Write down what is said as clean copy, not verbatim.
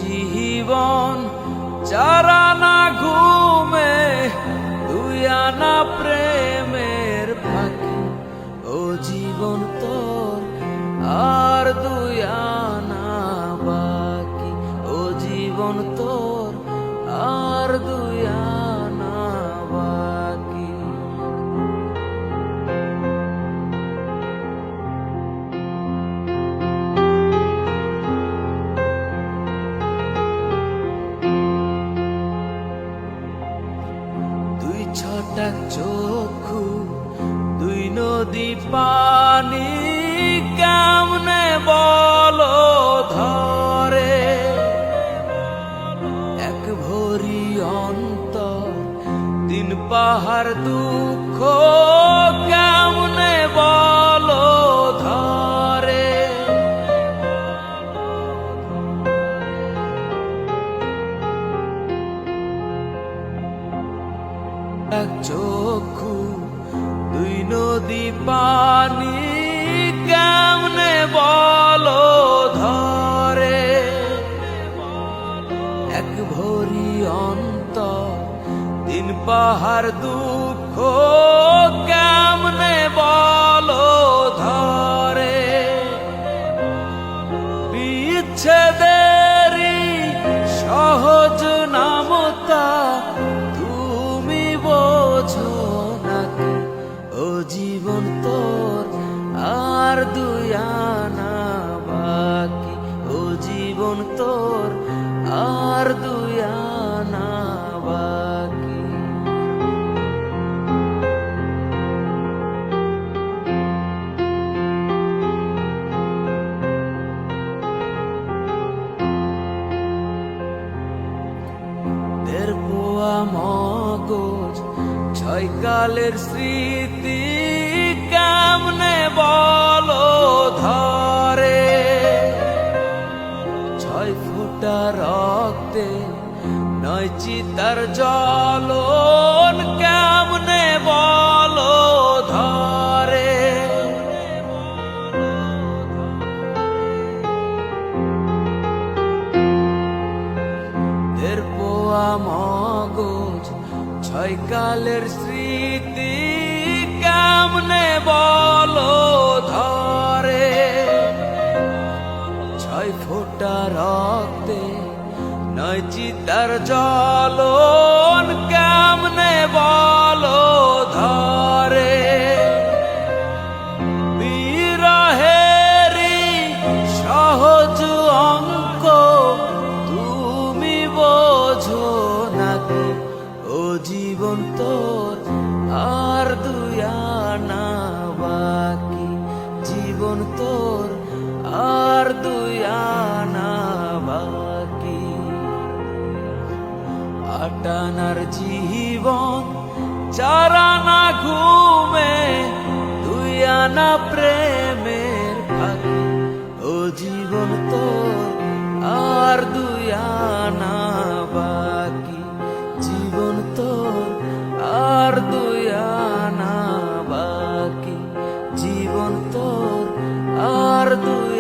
জীবন চারানা ঘুমে দুই আনা প্রেমের ফাঁকি। ও জীবন তোর আর দুই আনা বাকি। ও জীবন তোর আর দুই আনা বাকি। দুই ছটাক চক্ষু দুই নদী পানি কেমনে বলো ধরে। এক ভরি অন্তর দিন পাহাড় দুঃখ কেমনে বলো ধরে। এক চক্ষু দুই নদী পানি কেমনে বলো ধরে। এক ভরি অন্তর দিন পাহাড় দুঃখ কেমনে বলো ধরে। বিচ্ছেদেরই সহজ নামতা তুমি বোঝো নাকি। ও জীবন তোর আর দুই আনা বাকি। ও জীবন তোর আর দুই আনা বাকি। দেড় পোয়া মগজ ছয় কালের স্মৃতি কেমনে বলো ধরে। ছয় ফোঁটা রক্তে নয় চিতার জ্বলন কেমনে বলো ধরে। দেড় পোয়া মগজ ছয় কালের স্মৃতি কেমনে বলো ধরে। ছয় ফোঁটা রক্তে নয় চিতার জ্বলন কেমনে বলো ধরে। বিরহেরই সহজ অঙ্ক তুমি বোঝো নাকি। ও জীবন তোর আর দুই আনা বাকি। জীবন তোর আর দুই আনা বাকি। আটানার জীবন চারানা ঘুমে দুই আনা প্রেমের ফাঁকি। ও জীবন তোর আর দুই আনা বাকি। জীবন তোর আর দুই আনা বাকি। জীবন তোর আর দুই